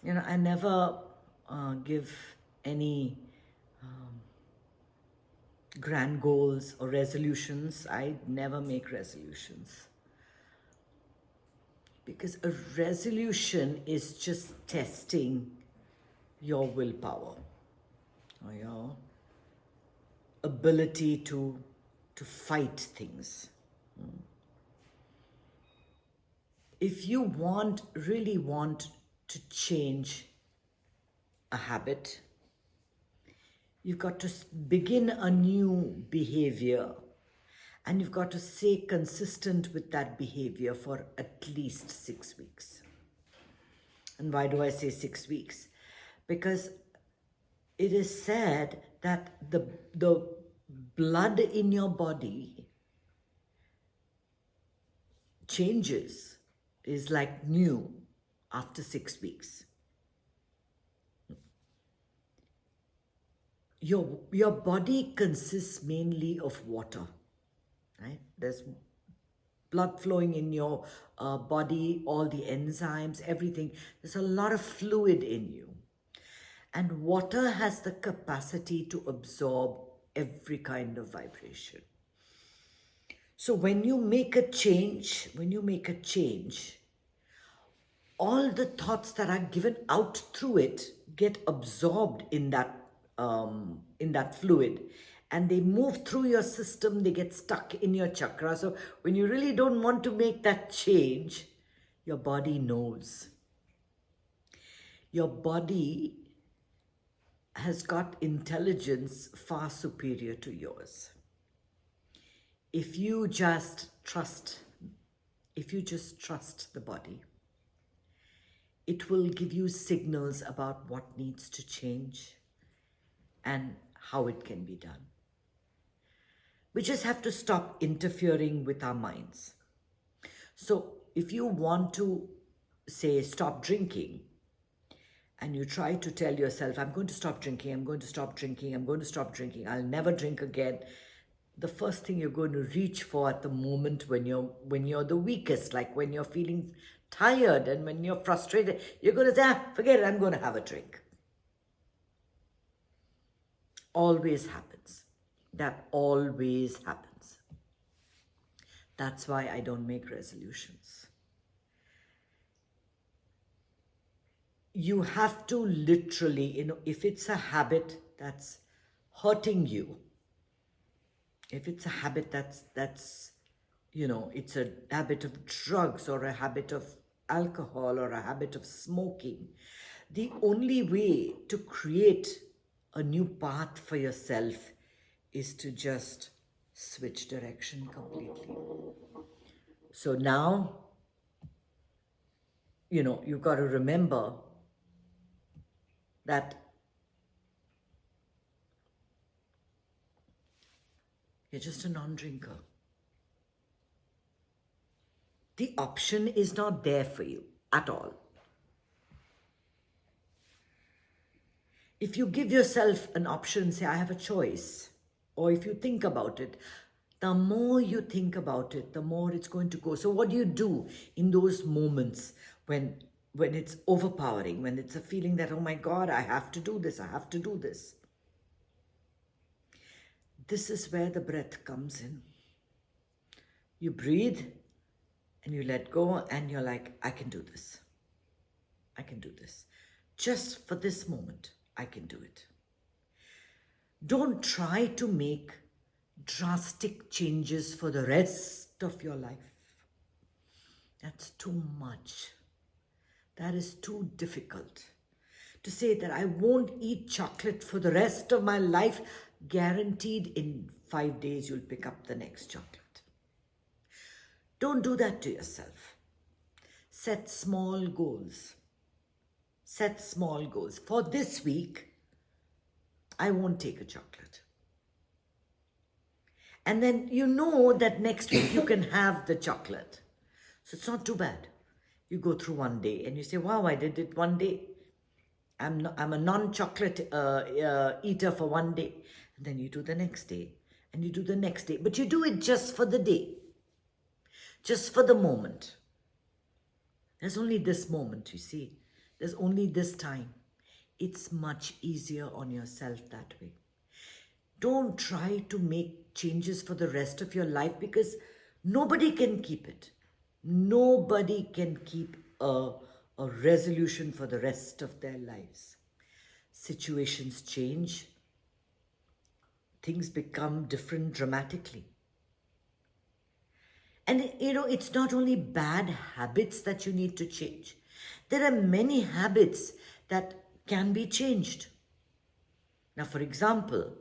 I never give any grand goals or resolutions. I never make resolutions because a resolution is just testing your willpower or your ability to fight things. If you really want to change a habit, you've got to begin a new behavior, and you've got to stay consistent with that behavior for at least 6 weeks. And why do I say 6 weeks? Because it is said that the blood in your body changes, is like new after 6 weeks. Your body consists mainly of water, right? There's blood flowing in your body, all the enzymes, everything. There's a lot of fluid in you. And water has the capacity to absorb every kind of vibration. So when you make a change, all the thoughts that are given out through it get absorbed in that fluid, and they move through your system. They get stuck in your chakra. So when you really don't want to make that change, your body knows. Your body has got intelligence far superior to yours. If you just trust the body, it will give you signals about what needs to change and how it can be done. We just have to stop interfering with our minds. So if you want to, say, stop drinking, and you try to tell yourself, I'm going to stop drinking, I'm going to stop drinking, I'm going to stop drinking, I'll never drink again. The first thing you're going to reach for at the moment when you're the weakest, like when you're feeling tired and when you're frustrated, you're going to say, forget it, I'm going to have a drink. Always happens. That always happens. That's why I don't make resolutions. You have to literally, if it's a habit that's hurting you, if it's a habit that's it's a habit of drugs or a habit of alcohol or a habit of smoking, the only way to create a new path for yourself is to just switch direction completely. So now, you've got to remember that you're just a non-drinker. The option is not there for you at all. If you give yourself an option, say, I have a choice, or if you think about it, the more you think about it, the more it's going to go. So what do you do in those moments when it's overpowering, when it's a feeling that, oh my God, I have to do this, I have to do this? This is where the breath comes in. You breathe and you let go, and you're like, I can do this. I can do this. Just for this moment, I can do it. Don't try to make drastic changes for the rest of your life. That's too much. That is too difficult. To say that I won't eat chocolate for the rest of my life, guaranteed in 5 days you'll pick up the next chocolate. Don't do that to yourself. Set small goals. Set small goals. For this week, I won't take a chocolate. And then you know that next week you can have the chocolate. So it's not too bad. You go through one day and you say, wow, I did it one day. I'm a non-chocolate eater for one day. And then you do the next day and you do the next day. But you do it just for the day. Just for the moment. There's only this moment, you see. There's only this time. It's much easier on yourself that way. Don't try to make changes for the rest of your life because nobody can keep it. Nobody can keep a resolution for the rest of their lives. Situations change, things become different dramatically. And it's not only bad habits that you need to change. There are many habits that can be changed. Now, for example,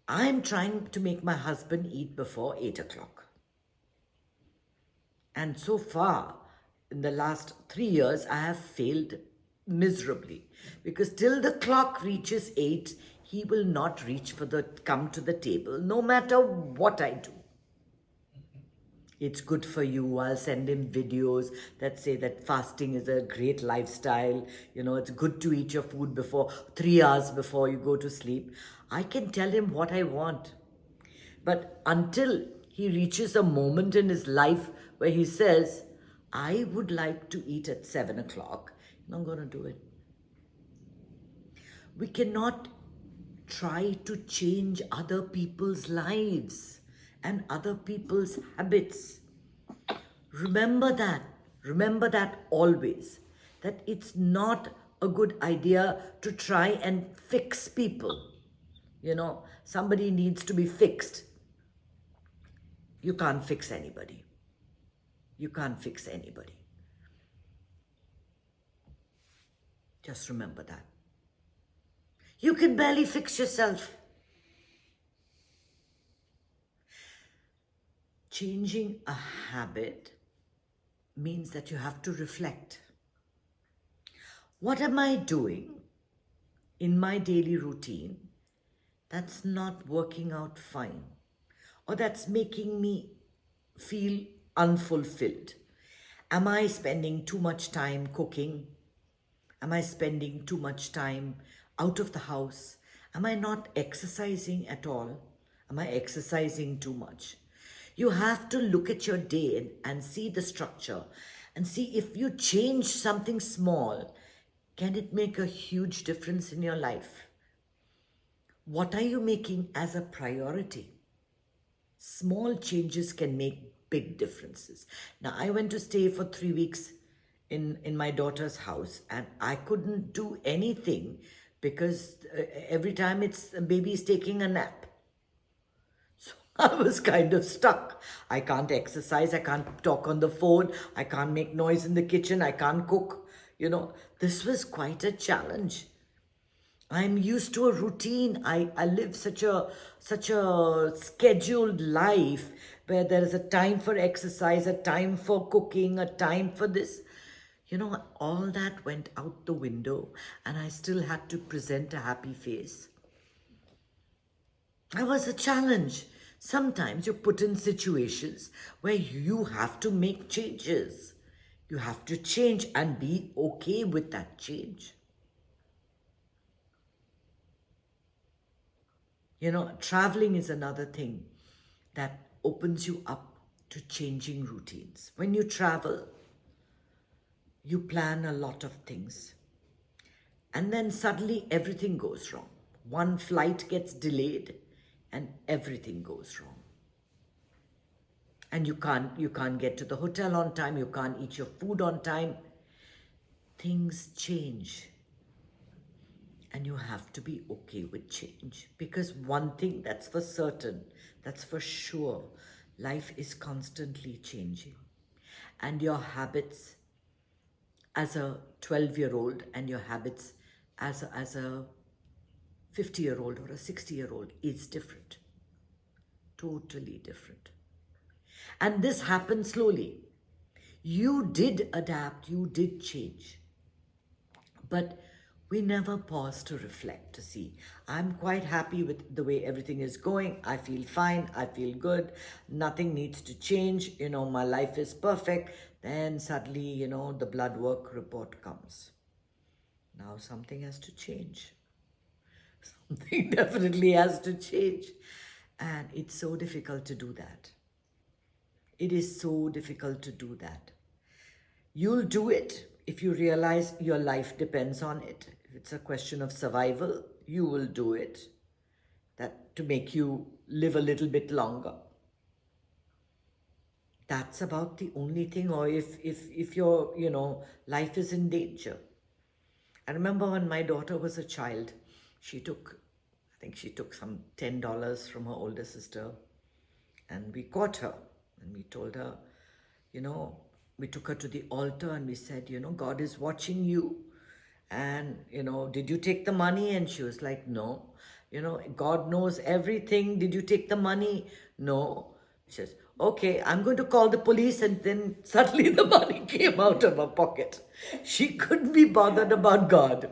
I'm trying to make my husband eat before 8 o'clock. And so far, in the last 3 years, I have failed miserably because till the clock reaches 8, he will not come to the table, no matter what I do. It's good for you. I'll send him videos that say that fasting is a great lifestyle. It's good to eat your food 3 hours before you go to sleep. I can tell him what I want. But until he reaches a moment in his life where he says, I would like to eat at 7 o'clock, I'm not going to do it. We cannot try to change other people's lives and other people's habits. Remember that always, that it's not a good idea to try and fix people. Somebody needs to be fixed. You can't fix anybody. You can't fix anybody. Just remember that. You can barely fix yourself. Changing a habit means that you have to reflect. What am I doing in my daily routine that's not working out fine, or that's making me feel unfulfilled? Am I spending too much time cooking? Am I spending too much time out of the house? Am I not exercising at all? Am I exercising too much? You have to look at your day and see the structure and see if you change something small, can it make a huge difference in your life? What are you making as a priority? Small changes can make big differences. Now, I went to stay for 3 weeks in my daughter's house and I couldn't do anything because every time baby is taking a nap. So I was kind of stuck. I can't exercise, I can't talk on the phone, I can't make noise in the kitchen, I can't cook. This was quite a challenge. I'm used to a routine. I live such a scheduled life where there is a time for exercise, a time for cooking, a time for this. All that went out the window and I still had to present a happy face. That was a challenge. Sometimes you're put in situations where you have to make changes. You have to change and be okay with that change. Traveling is another thing that opens you up to changing routines. When you travel, you plan a lot of things. And then suddenly everything goes wrong. One flight gets delayed and everything goes wrong. And you can't get to the hotel on time, you can't eat your food on time. Things change. And you have to be okay with change. Because one thing that's for certain, that's for sure, life is constantly changing. And your habits as a 12-year-old and your habits as a 50-year-old or a 60-year-old is different. Totally different. And this happened slowly. You did adapt, you did change. But we never pause to reflect, to see. I'm quite happy with the way everything is going. I feel fine. I feel good. Nothing needs to change. My life is perfect. Then suddenly, the blood work report comes. Now something has to change. Something definitely has to change. And it's so difficult to do that. It is so difficult to do that. You'll do it. If you realize your life depends on it, if it's a question of survival, you will do it. That to make you live a little bit longer. That's about the only thing. Or if your life is in danger. I remember when my daughter was a child, I think she took some $10 from her older sister, and we caught her and we told her, we took her to the altar and we said, God is watching you. And, did you take the money? And she was like, no. God knows everything. Did you take the money? No. She says, okay, I'm going to call the police. And then suddenly the money came out of her pocket. She couldn't be bothered about God,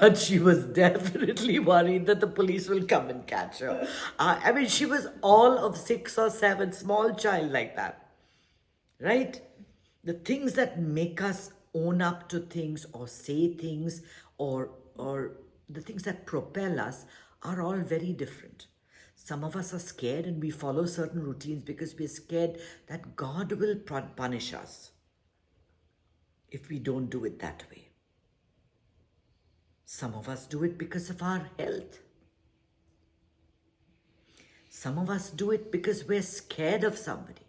but she was definitely worried that the police will come and catch her. I mean, she was all of 6 or 7, small child like that, right? The things that make us own up to things or say things or the things that propel us are all very different. Some of us are scared and we follow certain routines because we're scared that God will punish us if we don't do it that way. Some of us do it because of our health. Some of us do it because we're scared of somebody.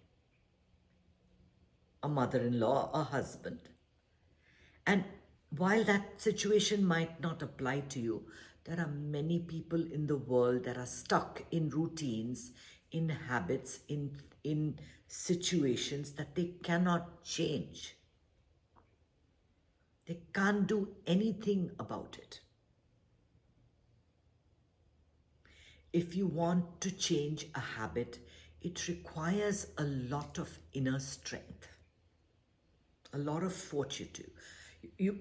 A mother-in-law, a husband. And while that situation might not apply to you, there are many people in the world that are stuck in routines, in habits, in situations that they cannot change. They can't do anything about it. If you want to change a habit, it requires a lot of inner strength, a lot of fortitude, you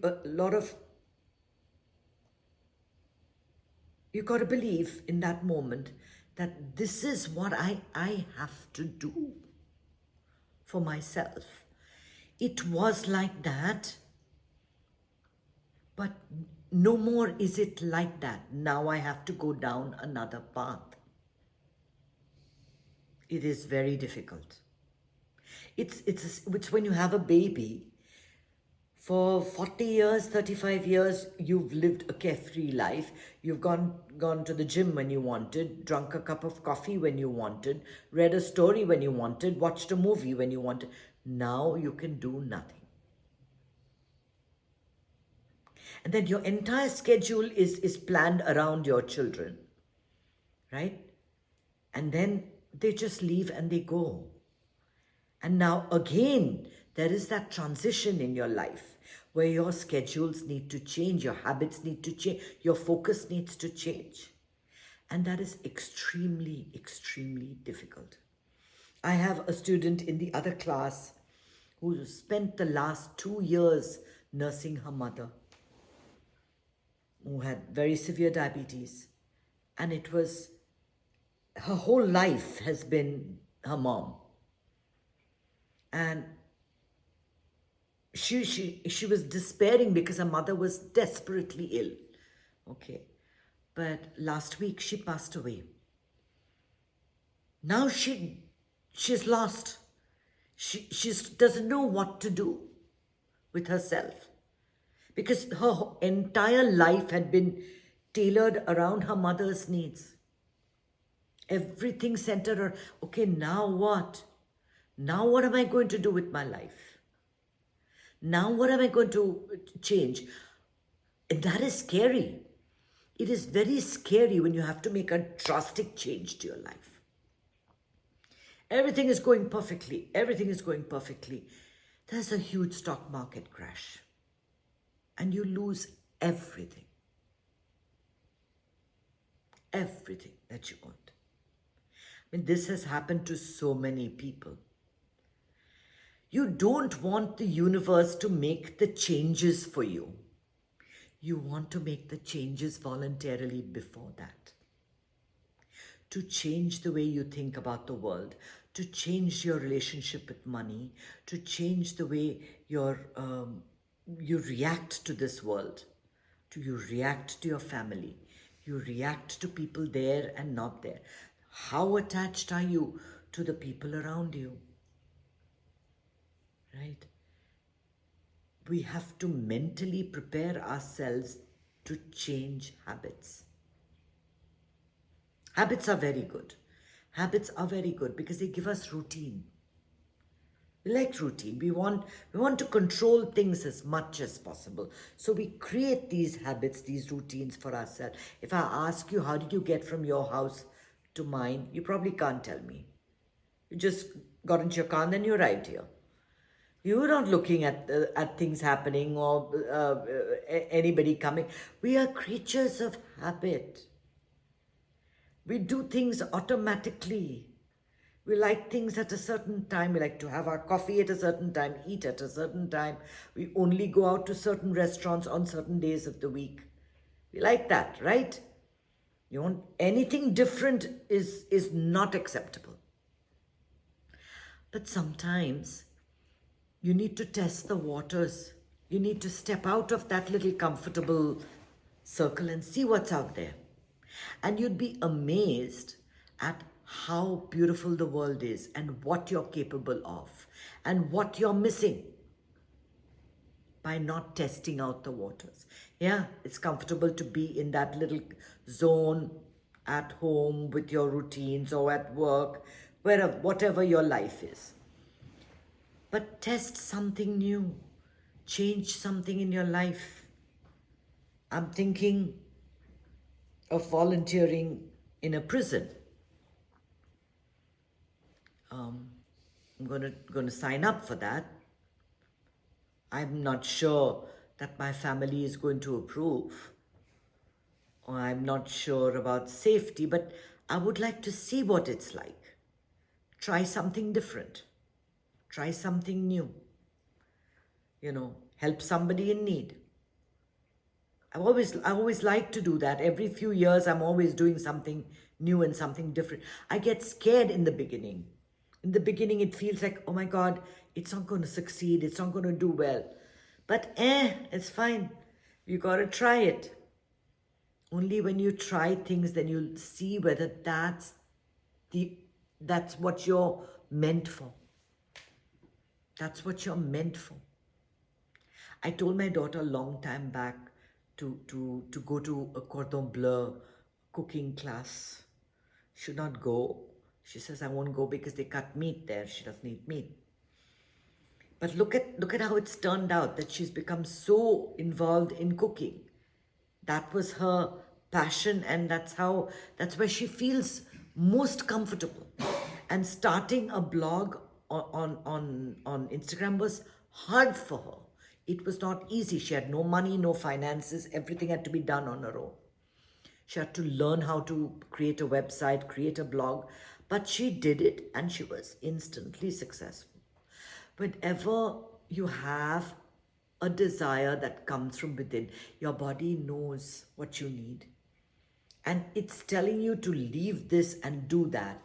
got to believe in that moment that this is what I have to do for myself. It was like that, but no more is it like that. Now I have to go down another path. It is very difficult. It's when you have a baby. For 40 years, 35 years, you've lived a carefree life. You've gone to the gym when you wanted, drunk a cup of coffee when you wanted, read a story when you wanted, watched a movie when you wanted. Now you can do nothing. And then your entire schedule is planned around your children, right? And then they just leave and they go. And now again, there is that transition in your life where your schedules need to change, your habits need to change, your focus needs to change. And that is extremely, extremely difficult. I have a student in the other class who spent the last 2 years nursing her mother, who had very severe diabetes. And it was, her whole life has been her mom. And she was despairing because her mother was desperately ill. Okay. But last week she passed away. Now she's lost. She doesn't know what to do with herself because her entire life had been tailored around her mother's needs. Everything centered around, okay, now what? Now what am I going to do with my life? Now what am I going to change? And that is scary. It is very scary when you have to make a drastic change to your life. Everything is going perfectly. Everything is going perfectly. There's a huge stock market crash. And you lose everything. Everything that you owned. I mean, this has happened to so many people. You don't want the universe to make the changes for you. You want to make the changes voluntarily before that. To change the way you think about the world, to change your relationship with money, to change the way you react to this world, you react to your family, you react to people there and not there. How attached are you to the people around you? Right? we have to mentally prepare ourselves to change habits. Habits are very good. Habits are very good because they give us routine. We like routine. We want to control things as much as possible. So we create these habits, these routines for ourselves. If I ask you, how did you get from your house to mine? You probably can't tell me. You just got into your car and then you arrived here. You were not looking at things happening or anybody coming. We are creatures of habit. We do things automatically. We like things at a certain time. We like to have our coffee at a certain time, eat at a certain time. We only go out to certain restaurants on certain days of the week. We like that, right? You want anything different is not acceptable. But sometimes you need to test the waters. You need to step out of that little comfortable circle and see what's out there. And you'd be amazed at how beautiful the world is and what you're capable of and what you're missing by not testing out the waters. Yeah, it's comfortable to be in that little zone at home with your routines or at work, wherever, whatever your life is. But test something new, change something in your life. I'm thinking of volunteering in a prison. I'm going to sign up for that. I'm not sure that my family is going to approve, or I'm not sure about safety, but I would like to see what it's like. Try something different. Try something new. Help somebody in need. I always like to do that. Every few years, I'm always doing something new and something different. I get scared in the beginning. In the beginning, it feels like, oh my God, it's not going to succeed. It's not going to do well. But it's fine. You got to try it. Only when you try things, then you'll see whether that's what you're meant for. That's what you're meant for. I told my daughter a long time back to go to a cordon bleu cooking class. Should not go. She says, I won't go because they cut meat there. She doesn't eat meat. But look at how it's turned out, that she's become so involved in cooking. That was her passion, and that's where she feels most comfortable. And starting a blog on Instagram was hard for her. It was not easy. She had no money, no finances. Everything had to be done on her own. She had to learn how to create a website, create a blog. But she did it and she was instantly successful. Whenever you have a desire that comes from within, your body knows what you need. And it's telling you to leave this and do that.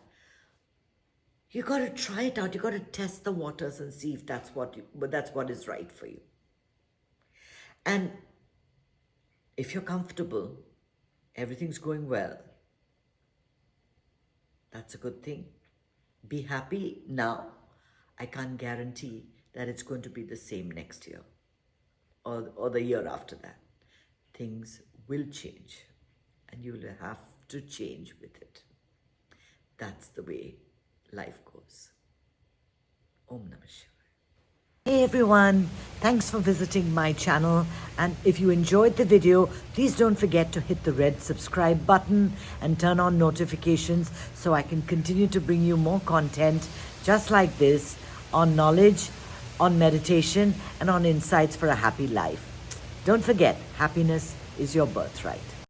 You got to try it out. You got to test the waters and see if that's what is right for you. And if you're comfortable, everything's going well, that's a good thing. Be happy now. I can't guarantee that it's going to be the same next year or the year after that. Things will change and you will have to change with it. That's the way life goes. Om Namah Shivaya. Hey everyone, thanks for visiting my channel, and if you enjoyed the video, please don't forget to hit the red subscribe button and turn on notifications so I can continue to bring you more content just like this on knowledge, on meditation, and on insights for a happy life. Don't forget, happiness is your birthright.